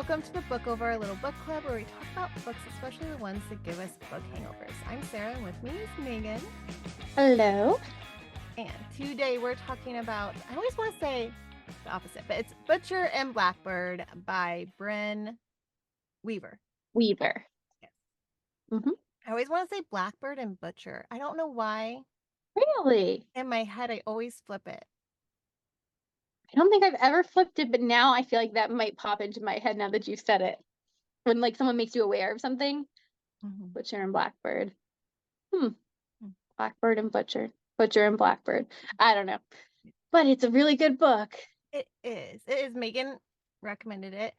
welcome to the Book Over, a little book club where we talk about books, especially the ones that give us book hangovers. I'm Sarah, and with me is Megan. Hello. And today we're talking about, I always want to say the opposite, but it's Butcher and Blackbird by Brynne Weaver. Weaver. Yes. Mm-hmm. I always want to say Blackbird and Butcher. I don't know why. Really? In my head, I always flip it. I don't think I've ever flipped it, but now I feel like that might pop into my head now that you've said it. When like someone makes you aware of something. Mm-hmm. Butcher and Blackbird. Blackbird and Butcher. Butcher and Blackbird. I don't know. But it's a really good book. It is. It is. Megan recommended it.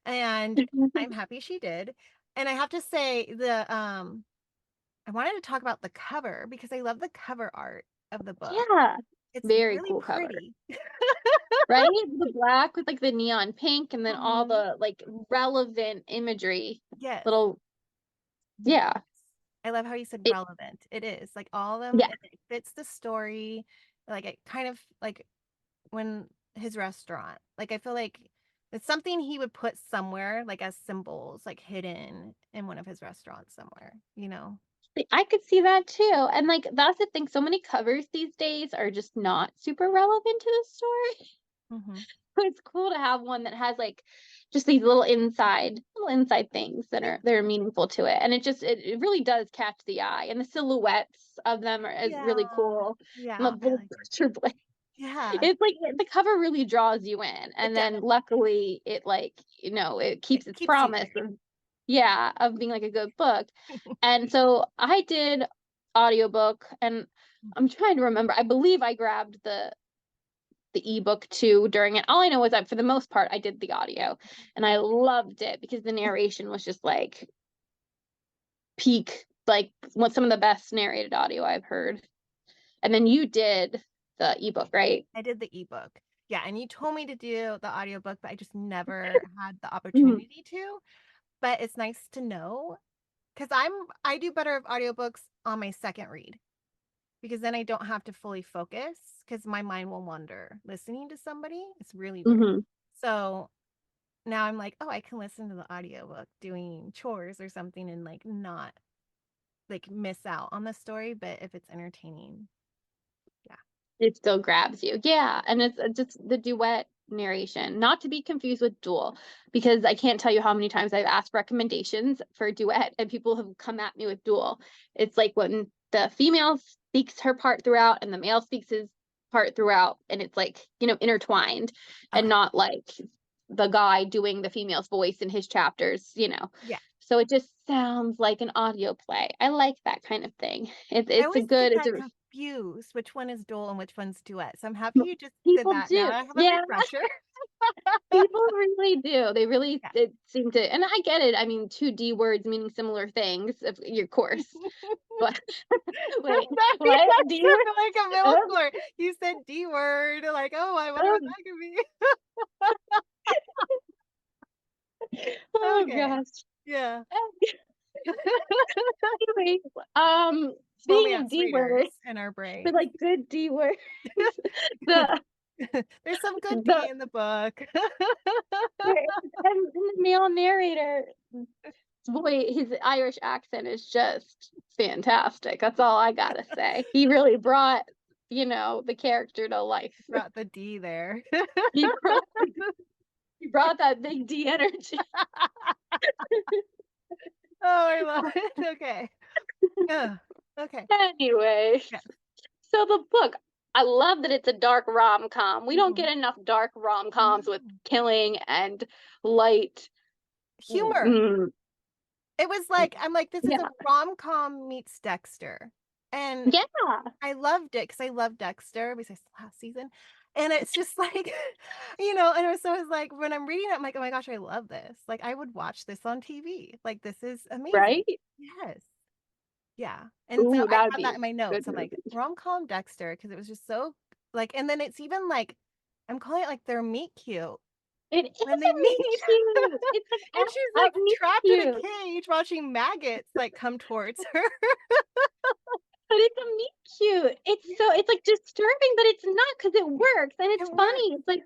And I'm happy she did. And I have to say I wanted to talk about the cover because I love the cover art of the book. Yeah. It's very really cool pretty. cover. Right? The black with like the neon pink and then all the like relevant imagery. Yes. Yeah. I love how you said relevant. It is. Like all of them, Yeah. it fits the story. Like it kind of like when his restaurant. Like I feel like it's something he would put somewhere, like as symbols, like hidden in one of his restaurants somewhere, you know? I could see that too. And like that's the thing. So many covers these days are just not super relevant to the story. So it's cool to have one that has like just these little inside things that are meaningful to it. And it really does catch the eye. And the silhouettes of them is really cool. Yeah. And the little butcher blade. Yeah. It's like the cover really draws you in. And then luckily it like, it keeps its promise of being like a good book. And so I did audiobook, and I'm trying to remember. I believe I grabbed the ebook too during it. All I know is that for the most part I did the audio, and I loved it because the narration was just like peak, like what some of the best narrated audio I've heard. And then you did the ebook, right? I did the ebook. Yeah, and you told me to do the audiobook, but I just never had the opportunity to. But it's nice to know because I do better with audiobooks on my second read because then I don't have to fully focus because my mind will wander listening to somebody. It's really weird. So now I'm like, oh, I can listen to the audiobook doing chores or something and like not like miss out on the story. But if it's entertaining, it still grabs you. Yeah. And it's just the duet narration, not to be confused with duel, because I can't tell you how many times I've asked recommendations for duet and people have come at me with duel. It's like when the female speaks her part throughout and the male speaks his part throughout, and it's like, intertwined and not like the guy doing the female's voice in his chapters, Yeah. So it just sounds like an audio play. I like that kind of thing. It's a good. Get confused which one is duel and which one's duet. So I'm happy you just did that. Do. Now I have a refresher. People really do. They really seem to, and I get it. I mean, two D words meaning similar things, of your course. But wait, what? D word? Like a middle schooler. You said D word. Like, oh, I wonder what that could be. Oh gosh. Yeah. Anyway, speaking of D words in our brain, but like good D words. There's some good D in the book. And the male narrator, boy, his Irish accent is just fantastic. That's all I gotta say. He really brought, the character to life. Brought the D there. He brought that big D energy. Oh, I love it. Okay. Okay. Anyway, so the book, I love that it's a dark rom-com. We don't get enough dark rom-coms with killing and light humor. It was like, I'm like, this is a rom-com meets Dexter. And I loved it because I love Dexter besides last season. And it's just like, and so it's like when I'm reading it, I'm like, oh my gosh, I love this. Like I would watch this on TV. Like this is amazing. Right? Yes. Yeah. And so I have that in my notes. I'm like rom-com Dexter because it was just so like, and then it's even like, I'm calling it like their meet cute. It is when they meet. Cute. It's like, and she's like trapped in a cage watching maggots like come towards her. But it's a meet cute. It's like disturbing, but it's not because it works and it's funny. It's like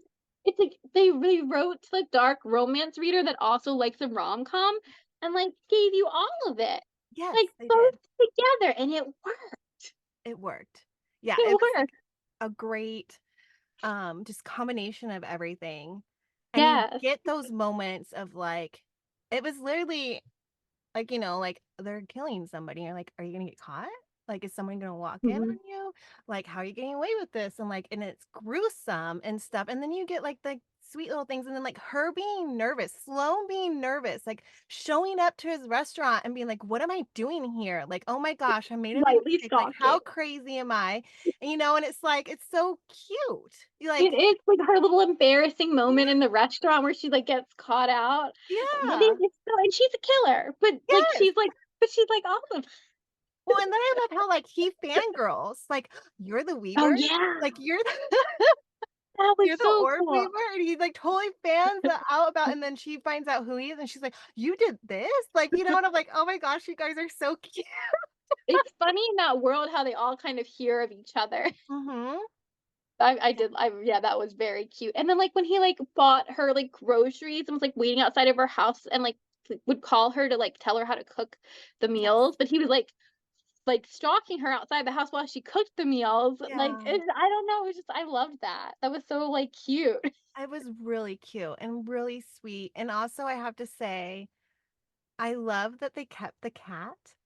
it's like they really wrote to the dark romance reader that also likes a rom-com and, like, gave you all of it, Yes, like, they both did. together, and it worked. It worked. Yeah, It it was like worked. a great just combination of everything. And you Yes. get those moments of like it was literally like, like they're killing somebody. You're like, are you gonna get caught? Like, is someone gonna walk in Mhm. on you? Like, how are you getting away with this? And like, and it's gruesome and stuff. And then you get like the sweet little things, and then like her being nervous, Sloane being nervous, like showing up to his restaurant and being like, what am I doing here? Like, oh my gosh, I made a big Lightly mistake. Like, stalking. how crazy am I? And it's like, it's so cute. You It like, is, like, her little embarrassing moment in the restaurant where she, like, gets caught out. But yeah. it's so and she's a killer, Yes. but she's like, "Awesome." Well, and then I love how, like, he fangirls, like, "You're the Oh, Weaver? yeah. Like, you're the That was you're the so orb cool. weaver?" And he, like, totally fans that out about and then she finds out who he is, and she's like, "You did this?" Like, and I'm like, "Oh my gosh, you guys are so cute." It's funny in that world how they all kind of hear of each other. Mhm. I Yeah. did I yeah, that was very cute. And then, like, when he, like, bought her, like, groceries and was, like, waiting outside of her house and, like, would call her to, like, tell her how to cook the Yes. meals, but he was, like, stalking her outside the house while she cooked the meals, like, Yeah. I don't know, it was just I loved that. That was so, like, cute. It was really cute and really sweet, and also, I have to say, I love that they kept the cat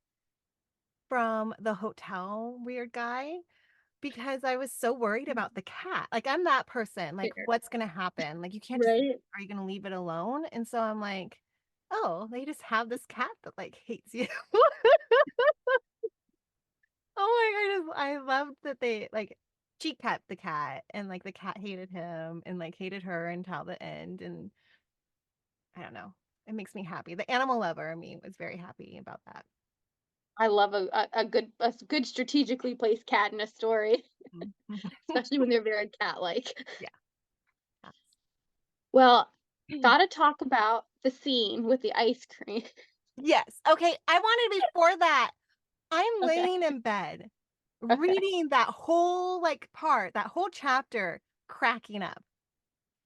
from the hotel weird guy. Because I was so worried about the cat. Like, I'm that person, like, Fair. what's gonna happen? Like, you can't just Right? are you gonna leave it alone? And so I'm like, "Oh, they just have this cat that, like, hates you." Oh my goodness, I loved that they like, she kept the cat, and, like, the cat hated him and, like, hated her until the end, and I don't know. It makes me happy. The animal lover in me was very happy about that. I love a good strategically placed cat in a story, Mhm, mhm. especially when they're very cat-like. Yeah, cats. Well, gotta talk about the scene with the ice cream. Yes, okay, I wanted before that I'm Okay, laying in bed, okay. reading that whole, like, part, that whole chapter, cracking up.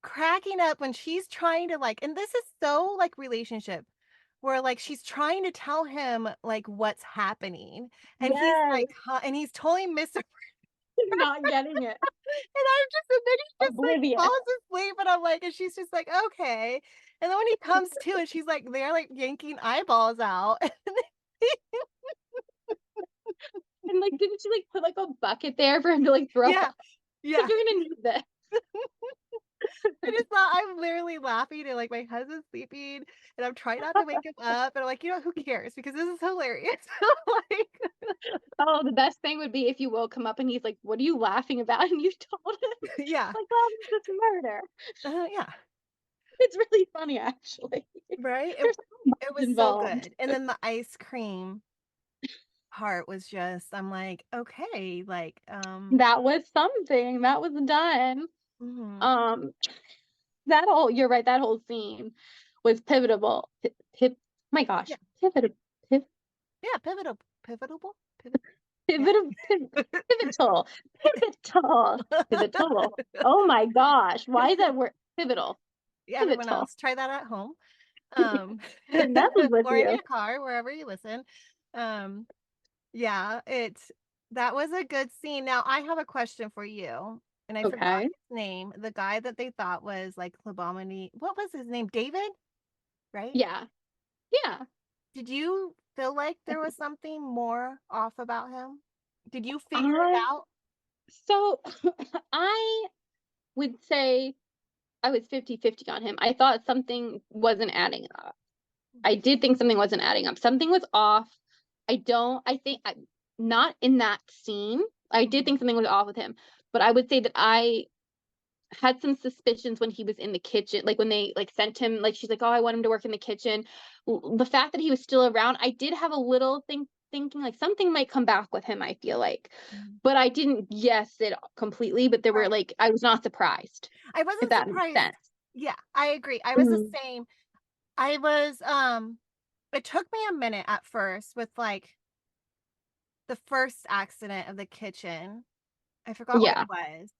Cracking up when she's trying to, like and this is so, like, relationship, where, like, she's trying to tell him, like, what's happening, and he's Yes, like, "Huh," and he's totally missing not getting it. and then he just, like, Oblivious. falls asleep, and I'm like and she's just like, "Okay." And then when he comes to and she's, like, they're, like, yanking eyeballs out. And, like, didn't she, like, put, like, a bucket there for him to, like, throw Yeah, up? Like, yeah. "You're gonna need this." I just thought I'm literally laughing and, like, my husband's sleeping, and I'm trying not to wake him up, and I'm like, who cares? Because this is hilarious." Like Oh, the best thing would be if you woke him up and he's like, "What are you laughing about?" And you told him, yeah. like, "Oh, this is murder." Yeah. It's really funny, actually. Right? It There's so it much was so involved. good, and then the ice cream part was just I'm like, "Okay," like, That was something, that was done. mhm. Um, that whole you're right, that whole scene was pivotal. My Yeah. gosh, piv Yeah, pivotal? Yeah. pivotal pivotal pivotal. Oh my gosh, why is that word pivotal? Yeah, everyone Pivotal. else, try that at home, um, It messes with or in you. your car, wherever you listen, um yeah, that was a good scene. Now I have a question for you, and I forgot Okay. his name, the guy that they thought was, like, Klabomini what was his name? David? Right? Yeah, yeah. Did you feel like there was something more off about him? Did you figure it I out? so I would say I was 50-50 on him. I thought something wasn't adding up. I Mhm, did think something wasn't adding up. Something was off. I think not in that scene. I did mhm, think something was off with him, but I would say that I had some suspicions when he was in the kitchen, like when they like sent him, like she's like, "Oh, I want him to work in the kitchen." The fact that he was still around, I did have a little thinking like something might come back with him. I feel like, mhm. but I didn't guess it completely. But there were Right. like I was not surprised, I if wasn't that makes surprised. sense. Yeah, I agree. I was the Mhm. same. I was, it took me a minute at first with, like, the first accident of the kitchen. I forgot what it Yeah, was.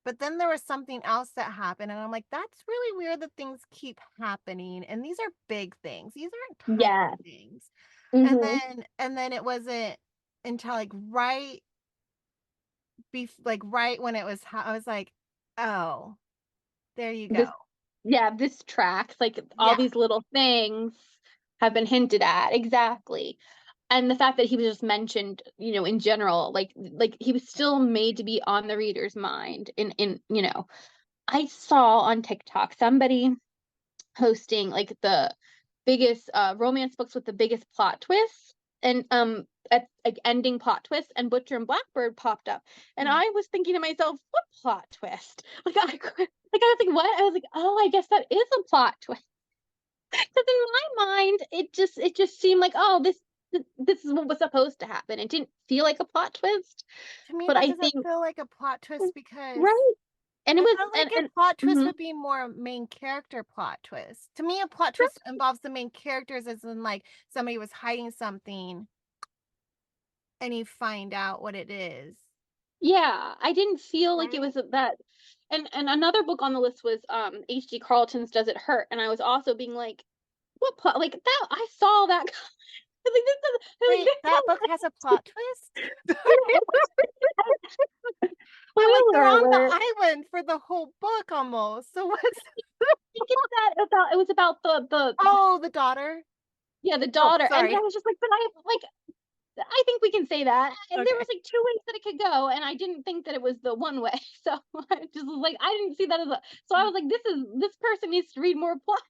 But then there was something else that happened, and I'm like, that's really weird that things keep happening. And these are big things. These aren't tiny Yeah. things. Mhm. And then it wasn't until like right when it was I was like, "Oh, there you go." This yeah, this tracks, like, all Yeah. these little things have been hinted at, exactly. And the fact that he was just mentioned, in general, like, he was still made to be on the reader's mind I saw on TikTok somebody hosting, like, the biggest, romance books with the biggest plot twists and, at like, ending plot twists, and Butcher and Blackbird popped up, and Mm. I was thinking to myself, "What plot twist?" I was like, "What?" I was like, "Oh, I guess that is a plot twist." Because in my mind, it just seemed like, "Oh, this is what was supposed to happen." It didn't feel like a plot twist, To me, but that I doesn't think feel like a plot twist because right, and it I was felt like a plot twist mhm. would be more main character plot twist. To me, a plot twist involves the main characters as in like somebody was hiding something and you find out what it is. Yeah, I didn't feel like it Right? was that and another book on the list was, H.G. Carlton's Does It Hurt? And I was also being like, "What plot?" Like, that I saw that I was like, "This doesn't," I was like, Wait, "This that book has a plot twist? I'm like, they're spoiler on the alert. island for the whole book almost. So what's I think it's that about it was about the Oh, the daughter? yeah, the Oh, daughter, and I sorry. was just like, "But I think we can say that." And there Okay. was, like, 2 ways that it could go, and I didn't think that it was the one way, so I just was like, I didn't see that as a so I was like, "This person needs to read more plot."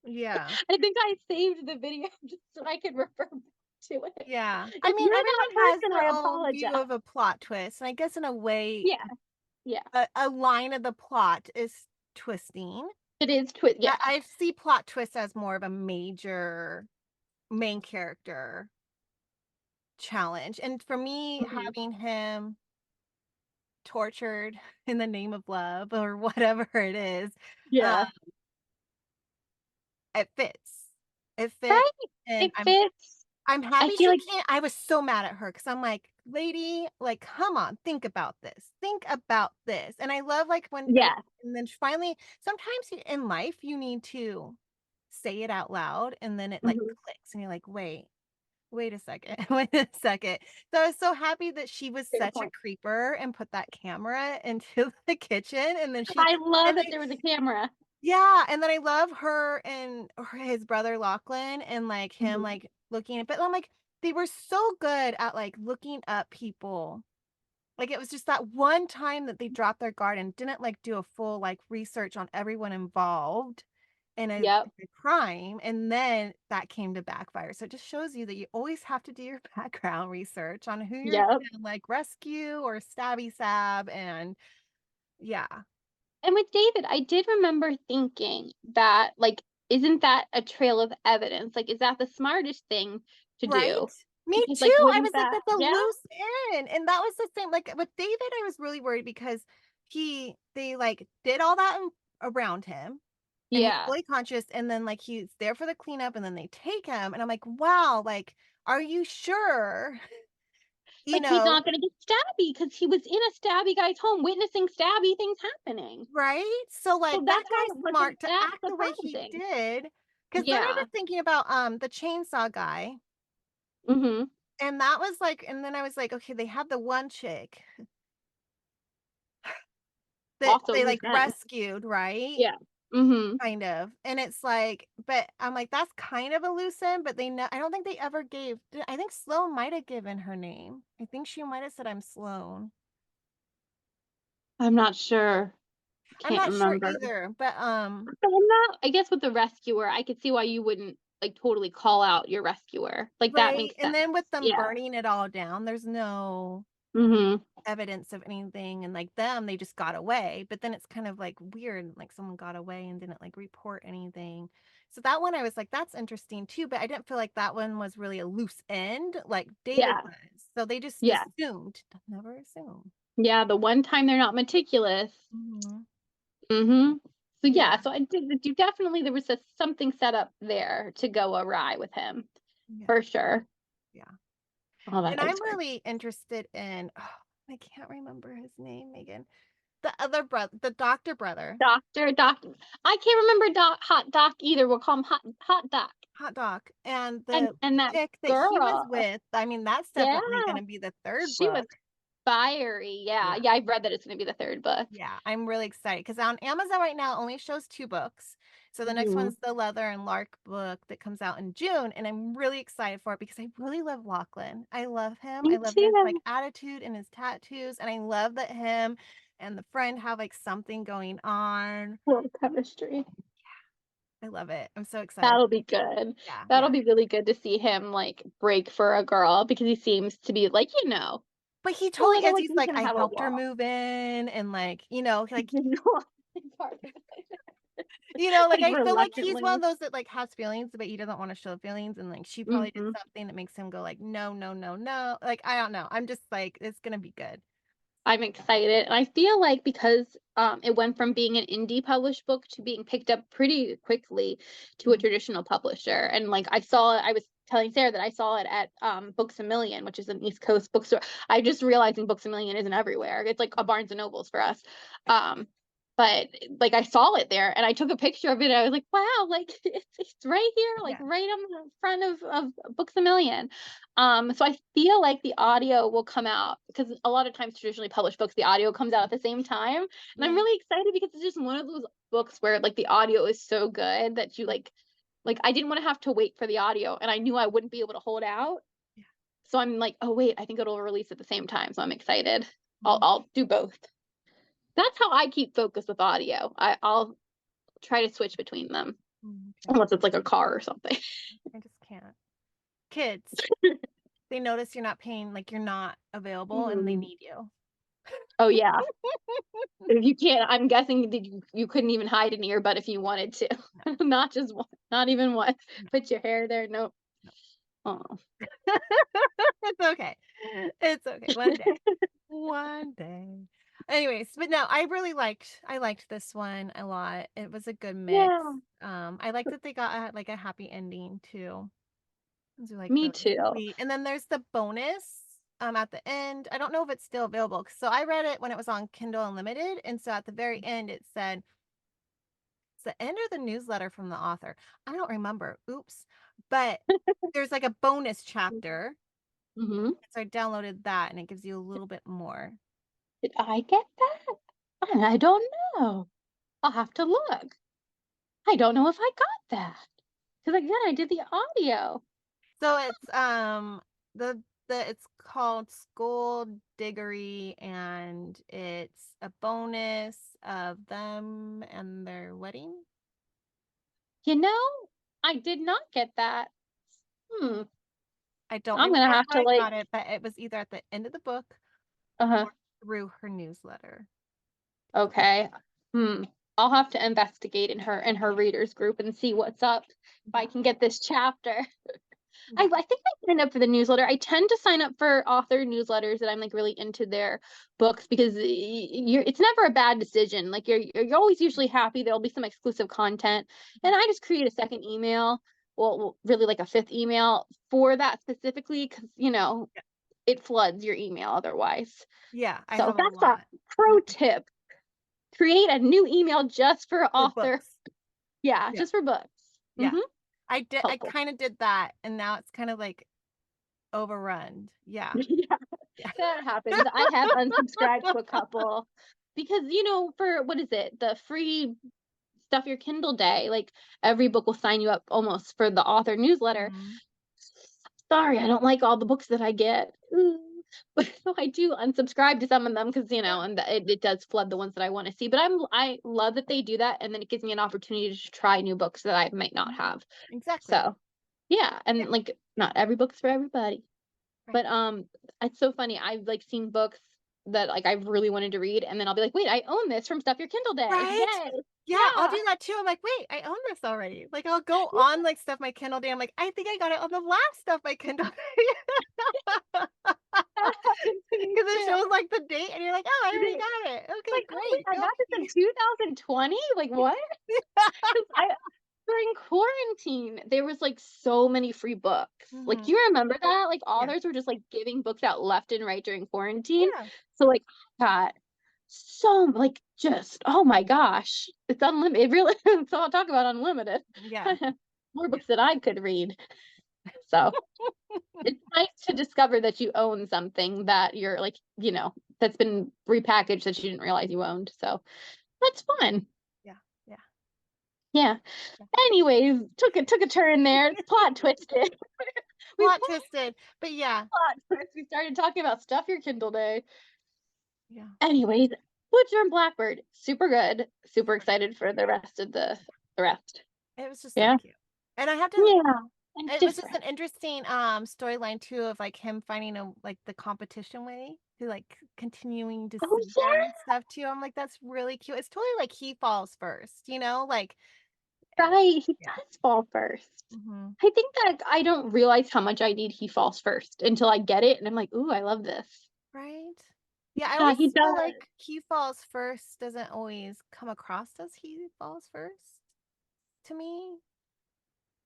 Yeah. I think I saved the video just so I could refer back to it. Yeah. I If mean, you're that everyone has person, their I own view apologize. of a plot twist. And I guess in a way, Yeah, yeah. a line of the plot is twisting. It is yeah. I see plot twists as more of a major main character challenge. And for me, Mhm. having him tortured in the name of love or whatever it is, uh, Yeah. it fits. It fits. Right? And It fits. I'm I happy feel she like can't. I was so mad at her because I'm like, lady, like, come on, think about this. Think about this. And I love like when, yeah. and then finally, sometimes in life, you need to say it out loud and then it like Mhm. clicks and you're like, wait a second, wait a second. So I was so happy that she was Fair such a point. creeper and put that camera into the kitchen. And then I love and that they, there was a camera. yeah, and then I love her and his brother Lachlan and, like, him, Mhm. like, looking at but I'm like, they were so good at, like, looking up people. Like, it was just that one time that they dropped their guard and didn't, like, do a full, like, research on everyone involved Yep. in a crime, and then that came to backfire. So it just shows you that you always have to do your background research on who you're Yep. gonna, like, rescue or stabby stab, and yeah. And with David, I did remember thinking that, like, isn't that a trail of evidence? Like, is that the smartest thing to Right? do? Me Because, like, too. I wouldn't was like, that that's a yeah? loose end. And that was the same. Like with David, I was really worried because they like did all that around him and he's Yeah. fully conscious. And then like he's there for the cleanup and then they take him. And I'm like, wow, like, are you sure? You Like, he's know, not gonna get stabby because he was in a stabby guy's home witnessing stabby things happening. right? So So like that that's guy's why wasn't smart to that act the way he surprising? did. Cause then I Yeah. was thinking about the chainsaw guy. Mhm. And that was like, and then I was like, okay, they have the one chick that Also they, loose like, ends. rescued, right? Yeah. Mhm. Kind of, and it's like but I'm like, "That's kind of a loose end," but I don't think they ever gave I think Sloane might have given her name. I think she might have said, "I'm Sloane." I'm not sure. I I'm can't not sure remember. either, but, So in that I guess with the rescuer, I could see why you wouldn't, like, totally call out your rescuer. Like, that right? makes And sense. then with them Yeah. burning it all down, there's no Mhm. evidence of anything, and, like, they just got away, but then it's kind of, like, weird, like, someone got away and didn't, like, report anything. So that one I was like, "That's interesting too," but I didn't feel like that one was really a loose end like David Yeah. was. So they just Yeah. assumed. Never assume. Yeah, the one time they're not meticulous. Mhm. Mhm. So, Yeah, yeah, so I did you definitely there was something set up there to go awry with him, yeah, for sure. yeah. Oh, that And makes I'm sense. really interested in I can't remember his name, Megan. The other brother, the doctor brother. Doc. I can't remember Hot Doc either. We'll call him Hot Doc. Hot Doc. And And the that chick that he was girl, with, I mean, that's yeah, definitely gonna be the third she was book. fiery. Yeah, Yeah. yeah, I've read that it's gonna be the third book. Yeah, I'm really excited because on Amazon right now it only shows 2 books. So the next Mhm. one's the Leather and Lark book that comes out in June, and I'm really excited for it because I really love Lachlan. I love him. I Me love his like too. attitude and his tattoos, and I love that him and the friend have like something going on. Little chemistry. I love it. I'm so excited. That'll be good. Yeah, That'll yeah. be really good to see him like break for a girl because he seems to be like, But he a totally little is. like He's he's like, gonna I have a helped her wall. move in and like, like like Like I feel like he's one reluctantly. of those that like has feelings, but he doesn't want to show feelings, and like she probably did Mhm. something that makes him go like, no, no, no, no. Like I don't know. I'm just like, it's gonna be good. I'm excited. And I feel like because it went from being an indie published book to being picked up pretty quickly to a Mhm. traditional publisher. And like I was telling Sarah that I saw it at Books a Million, which is an East Coast bookstore. I just realizing Books a Million isn't everywhere. It's like a Barnes and Nobles for us. Um, but like I saw it there and I took a picture of it. And I was like, wow, like it's right here, like Yeah, right on the front of Books a Million. So I feel like the audio will come out because a lot of times traditionally published books, the audio comes out at the same time. And I'm yeah, really excited because it's just one of those books where like the audio is so good that you like I didn't want to have to wait for the audio and I knew I wouldn't be able to hold out. yeah. So I'm like, oh wait, I think it'll release at the same time. So I'm excited. I'll Mhm. I'll do both. That's how I keep focus with audio. I'll try to switch between them Okay. unless it's like a car or something. I just can't. Kids, they notice you're not paying, like you're not available, and they Mhm. need you. Oh yeah. If you can't, I'm guessing that you couldn't even hide an earbud if you wanted to. No, Not just one, not even one. no, Put your hair there. Nope. no. Oh. It's okay. It's okay. One day. One day. Anyways, but no, I liked this one a lot. It was a good mix. Yeah. I like that they got like a happy ending too. Those are like Me really too. sweet. And then there's the bonus at the end. I don't know if it's still available. So I read it when it was on Kindle Unlimited, and so at the very end it said it's the end of the newsletter from the author. I don't remember. Oops. But there's like a bonus chapter. Hmm. So I downloaded that and it gives you a little bit more. Did I get that? I don't know. I'll have to look. I don't know if I got that because again, I did the audio. So it's it's called School Diggory, and it's a bonus of them and their wedding. You know, I did not get that. Hmm. I don't I'm gonna remember have how to I like. got it, but it was either at the end of the book Uh-huh. or through her newsletter. Okay. Hmm. I'll have to investigate in her readers group and see what's up if I Yeah. can get this chapter. Yeah. I think I signed up for the newsletter. I tend to sign up for author newsletters that I'm like really into their books because you're it's never a bad decision. Like you're always usually happy there'll be some exclusive content. And I just create a second email, really like a fifth email for that specifically because Yeah. it floods your email otherwise. Yeah, I So have a that's a lot. pro Mhm. tip. Create a new email just for For author. books. Yeah, Yeah. just for books. Yeah. Mm-hmm. I Helpful. kind of did that, and now it's kind of like overrun. Yeah. Yeah, Yeah. that happens. I have unsubscribed to a couple because, for what is it? The free stuff your Kindle day, like every book will sign you up almost for the author newsletter. Mhm. Sorry, I don't like all the books that I get. Ooh. But so I do unsubscribe to some of them because, Yeah. and it does flood the ones that I want to see. But I love that they do that, and then it gives me an opportunity to try new books that I might not Mhm. have. Exactly. So yeah, Yeah. and like not every book's for everybody. Right. But it's so funny. I've like seen books that like I really wanted to read, and then I'll be like, wait, I own this from Stuff Your Kindle Day. Right? Yay! Yeah, I'll Yeah. do that too. I'm like, "Wait, I own this already." Like, I'll go on, like, Stuff My Kindle Day, I'm like, "I think I got it on the last Stuff My Kindle Day." That happened to me Because it too. shows, like, the date, and you're like, "Oh, I It already is. got it. Okay, Like, oh wait, great. I Go got this in me." 2020. Like what? 'Cause I during quarantine there was like so many free books. Like, do Mhm. you remember that? Like Yeah. authors were just like giving books out left and right during quarantine. Yeah. So like I got so like just oh my gosh, it's unlimited. It really so I'll talk about unlimited. Yeah. More Yeah. books that I could read. So it's nice to discover that you own something that you're like, that's been repackaged that you didn't realize you owned. So that's fun. Yeah. Yeah. Yeah. Yeah. Anyways, took a turn there. Plot twisted. we Plot twisted, but yeah. plot twist. We started talking about stuff your Kindle Day. Yeah. Anyways, Butcher and Blackbird, super good. Super Super good. excited for the rest of the rest. It was just so Yeah. cute. And I have to Yeah. And it was just different. an interesting storyline too of like him finding a like the competition way to like continuing to Oh see her and yeah. stuff too. I'm like, that's really cute. It's totally like he falls first, like Right. He yeah. does fall first. Hmm. I think that I don't realize how much I need he falls first until I get it and I'm like, ooh, I love this. Right? Yeah, I Yeah, always he feel does. like he falls first doesn't always come across as he falls first to me.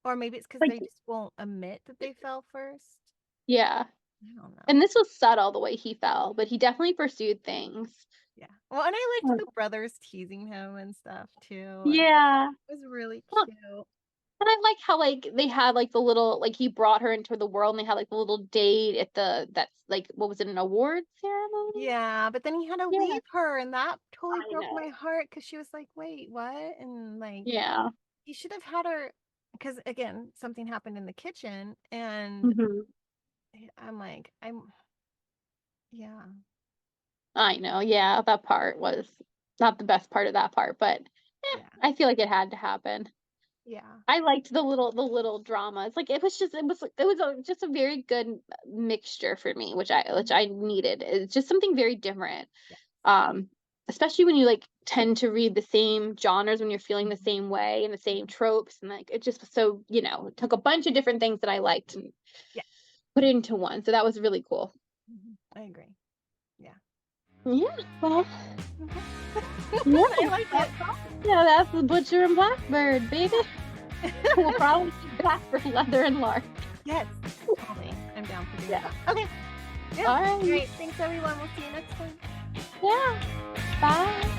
Or maybe it's because Like, they just won't admit that they fell first. yeah. I don't know. And this was subtle the way he fell, but he definitely pursued things. Yeah. Well, and I liked Mm. the brothers teasing him and stuff too. And Yeah. it was really Well, cute. and I like how like they had like the little like he brought her into the world and they had like the little date at that's like what was it, an award ceremony? Yeah, but then he had to Yeah. leave her, and that totally I broke know. my heart because she was like, "Wait, what?" And like, Yeah. he should have had her because again, something happened in the kitchen, and Hmm. I'm like, yeah, I know. Yeah, that part was not the best part of that part, but yeah, I feel like it had to happen. yeah. I liked the little dramas. Like just a very good mixture for me, which Mhm. I needed. It's just something very different. Yeah. Um, especially when you like tend to read the same genres when you're feeling the Mhm. same way and the same Mhm. tropes and like it just was so, it took a bunch of different things that I liked and Yeah. put it into one. So that was really cool. Mhm. I agree. Yeah. Yeah, well, Mhm. yeah, I like it. yeah, that's the Butcher and Blackbird, baby. Yeah. We'll probably be back for Leather and Lark. Yes, totally. I'm down for doing Yeah. that. Okay. Yeah. All right. Great. Thanks, everyone. We'll see you next time. Yeah. Bye.